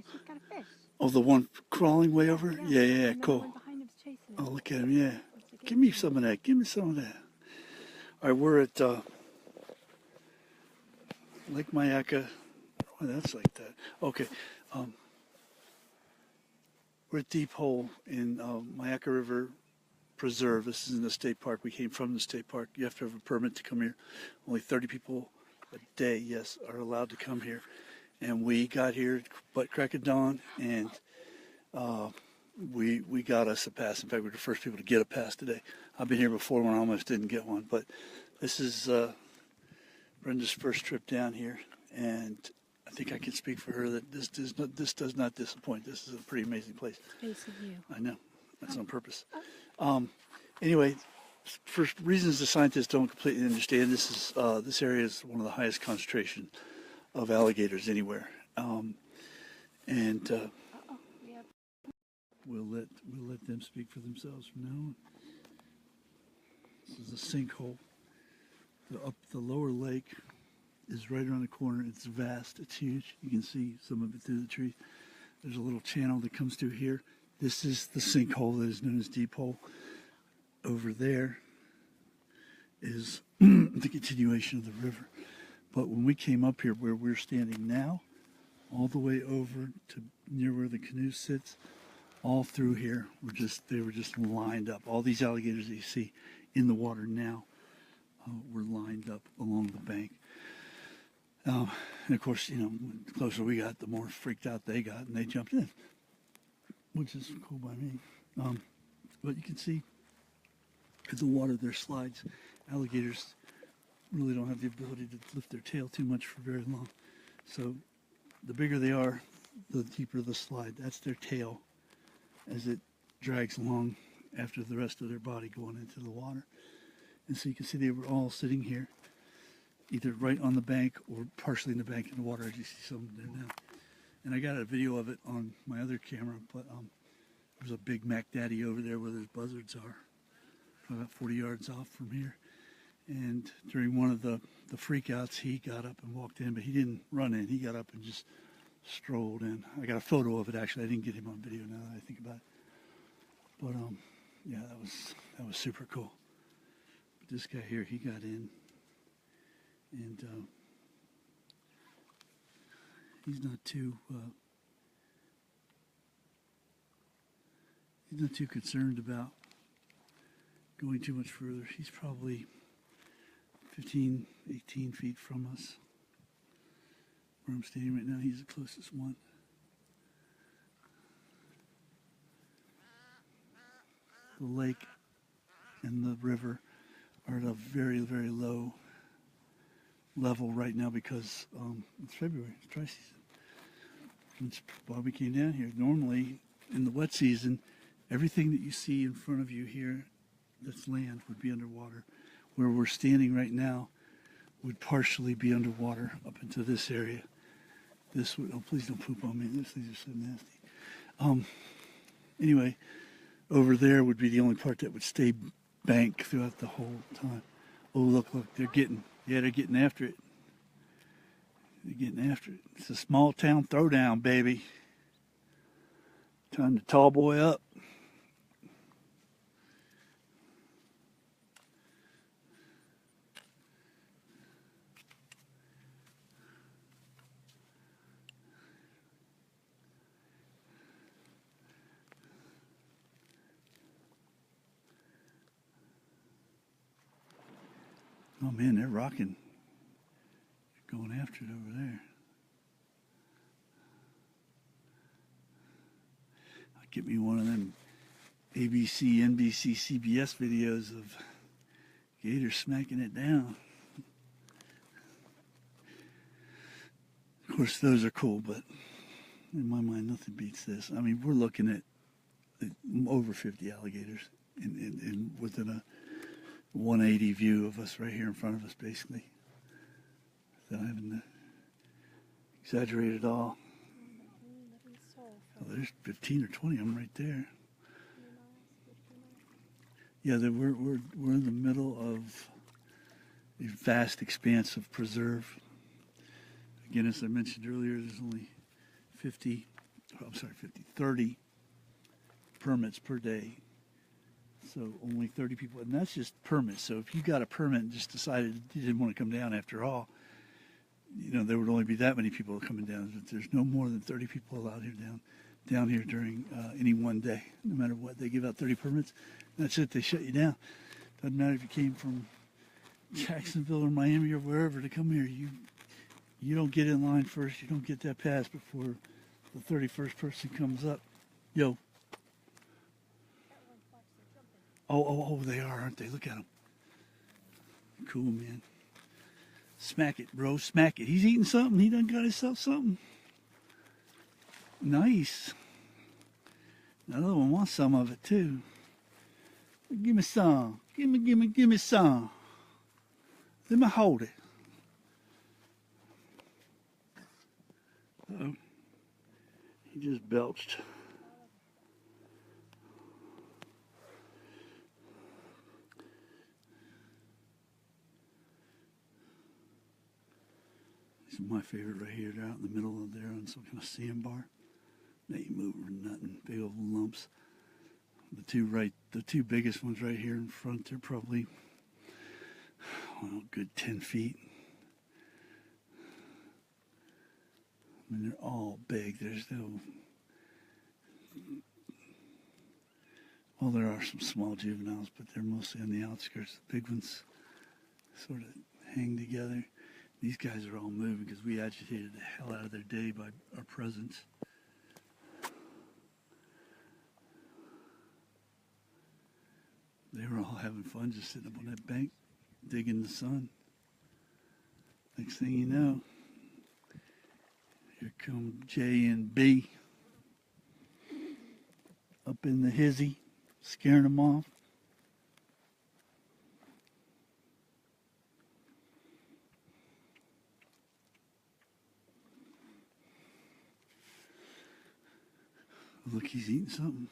fish. He's got a fish. Oh, the one crawling way over? Yeah, yeah, And cool. the one behind him's chasing him. Oh, look at him, yeah. Give me some of that. Give me some of that. All right, we're at Lake Myakka. Oh, that's like that. Okay. We're at Deep Hole in Myakka River Preserve. This is in the state park. We came from the state park. You have to have a permit to come here. Only 30 people a day, yes, are allowed to come here. And we got here butt crack of dawn, and we got us a pass. In fact, we were the first people to get a pass today. I've been here before when I almost didn't get one, but this is Brenda's first trip down here, and I think I can speak for her that this does not disappoint. This is a pretty amazing place. Facing you. I know. That's on purpose. Anyway, for reasons the scientists don't completely understand, this area is one of the highest concentration of alligators anywhere, and we'll let them speak for themselves from now on. This is a sinkhole. The lower lake is right around the corner. It's vast. It's huge. You can see some of it through the trees. There's a little channel that comes through here. This is the sinkhole that is known as Deep Hole. Over there is the continuation of the river. But when we came up here where we're standing now, all the way over to near where the canoe sits, all through here, they were just lined up. All these alligators that you see in the water now were lined up along the bank. And of course, the closer we got, the more freaked out they got, and they jumped in, which is cool by me. But you can see the water there slides. Alligators really don't have the ability to lift their tail too much for very long. So the bigger they are, the deeper the slide. That's their tail as it drags along after the rest of their body going into the water. And so you can see they were all sitting here, either right on the bank or partially in the bank in the water, as you see some there now. And I got a video of it on my other camera, but there's a big Mac Daddy over there where those buzzards are, about 40 yards off from here. And during one of the freakouts, he got up and walked in, but he didn't run in. He got up and just strolled in. I got a photo of it, actually. I didn't get him on video now that I think about it. But yeah, that was super cool. But this guy here, he got in, and he's not too concerned about going too much further. He's probably 15, 18 feet from us. Where I'm standing right now, he's the closest one. The lake and the river are at a very, very low level right now because it's February, it's dry season. It's why we came down here. Normally, in the wet season, everything that you see in front of you here that's land would be underwater. Where we're standing right now would partially be underwater up into this area. This would, oh, please don't poop on me. These things are so nasty. Anyway, over there would be the only part that would stay bank throughout the whole time. Oh, look, they're getting after it. They're getting after it. It's a small town throwdown, baby. Time to tall boy up. Oh man, they're rocking. They're going after it over there. I'll get me one of them ABC, NBC, CBS videos of gators smacking it down. Of course, those are cool, but in my mind, nothing beats this. I mean, we're looking at over 50 alligators in within a 180 view of us right here in front of us, basically. Without having to exaggerate at all. Oh, there's 15 or 20 of them right there. Yeah, we're in the middle of a vast expanse of preserve. Again, as I mentioned earlier, there's only 50 I'm sorry, 50, 30 permits per day. So only 30 people, and that's just permits. So if you got a permit and just decided you didn't want to come down after all, you know, there would only be that many people coming down. But there's no more than 30 people allowed here down here during any one day, no matter what. They give out 30 permits. That's it. They shut you down. Doesn't matter if you came from Jacksonville or Miami or wherever to come here. You don't get in line first. You don't get that pass before the 31st person comes up. Yo. Oh, they are, aren't they? Look at them. Cool, man. Smack it, bro. Smack it. He's eating something. He done got himself something. Nice. Another one wants some of it, too. Give me some. Give me some. Let me hold it. Uh-oh. He just belched. This is my favorite right here. They're out in the middle of there on some kind of sandbar. They ain't moving nothing. Big old lumps. The two biggest ones right here in front, they're probably, well, good 10 feet. I mean, they're all big. There's no, well, there are some small juveniles, but they're mostly on the outskirts. The big ones sort of hang together. These guys are all moving because we agitated the hell out of their day by our presence. They were all having fun just sitting up on that bank, digging the sun. Next thing you know, here come J and B up in the hizzy, scaring them off. Look, he's eating something.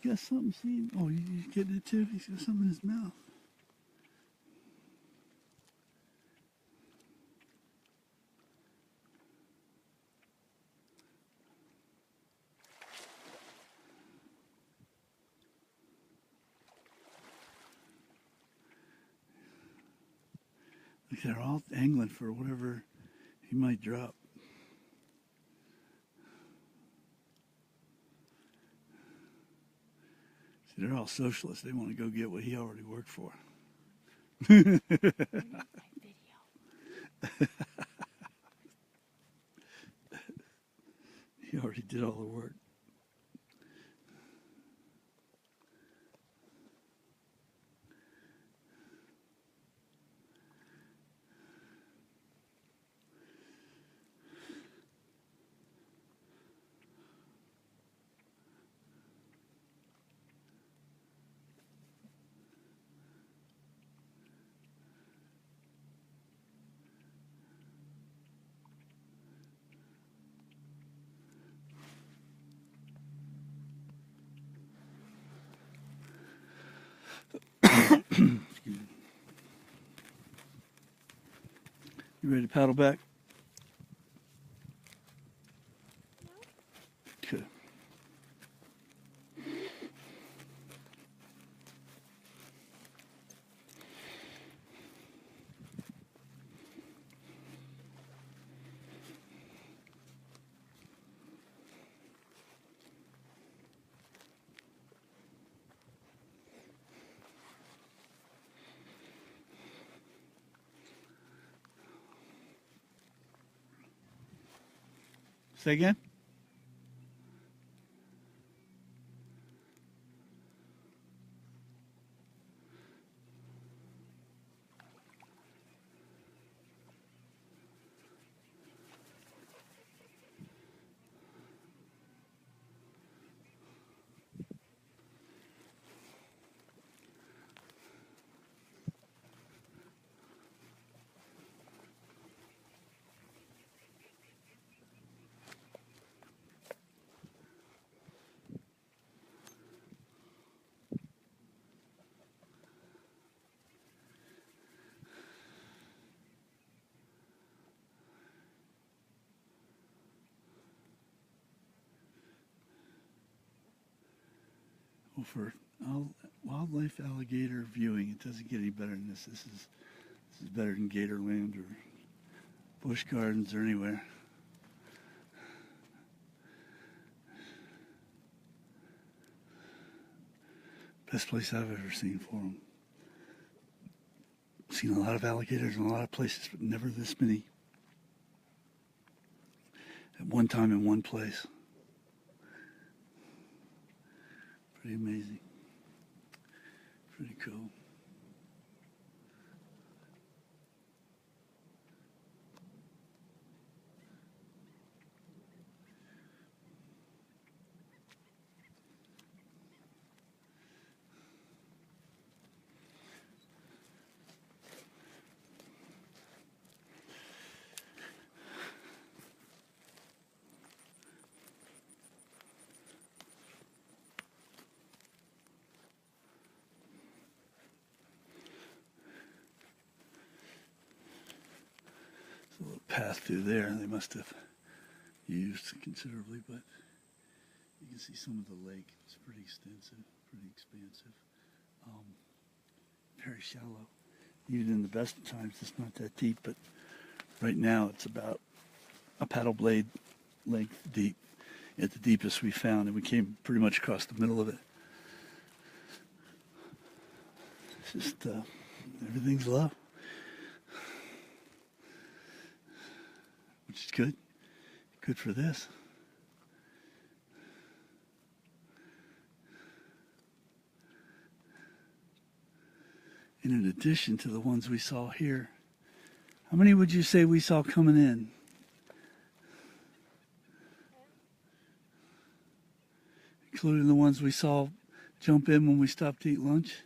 He got something, see? Oh, he's getting it too? He's got something in his mouth. Look, they're all angling for whatever he might drop. See, they're all socialists. They want to go get what he already worked for. He already did all the work. You ready to paddle back? Okay. Say again? Well, for wildlife alligator viewing, it doesn't get any better than this. This is better than Gatorland or Busch Gardens or anywhere. Best place I've ever seen for them. Seen a lot of alligators in a lot of places, but never this many at one time in one place. Pretty amazing. Pretty cool. A little path through there they must have used considerably, but you can see some of the lake. It's pretty extensive, pretty expansive, very shallow. Even in the best of times it's not that deep, but right now it's about a paddle blade length deep at the deepest we found, and we came pretty much across the middle of it. It's just everything's low, which is good. Good for this. And in addition to the ones we saw here, how many would you say we saw coming in? Including the ones we saw jump in when we stopped to eat lunch?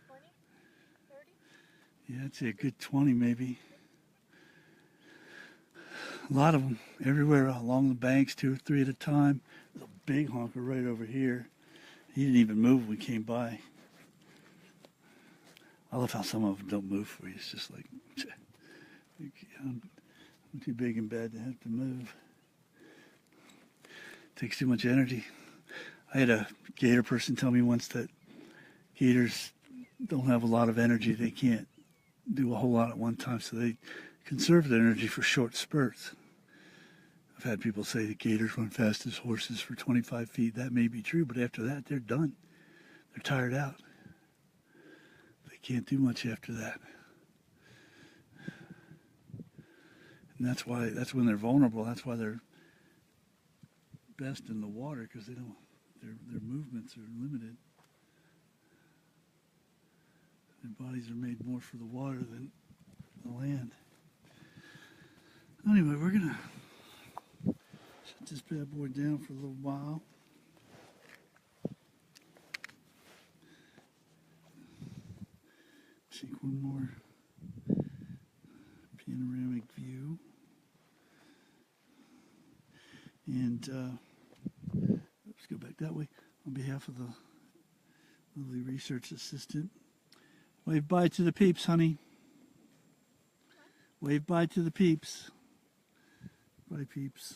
20? 30? Yeah, I'd say a good 20 maybe. A lot of them everywhere along the banks, 2 or 3 at a time. There's a big honker right over here. He didn't even move when we came by. I love how some of them don't move for you. It's just like, I'm too big and bad to have to move. Takes too much energy. I had a gator person tell me once that gators don't have a lot of energy. They can't do a whole lot at one time, so they conserve their energy for short spurts. I've had people say that gators run fast as horses for 25 feet. That may be true, but after that, they're done. They're tired out. They can't do much after that. And that's when they're vulnerable. That's why they're best in the water, because their movements are limited. Their bodies are made more for the water than the land. Anyway, we're gonna shut this bad boy down for a little while. Take one more panoramic view. And let's go back that way. On behalf of the Lovey Research Assistant, wave bye to the peeps, honey. Wave bye to the peeps. Bye, peeps.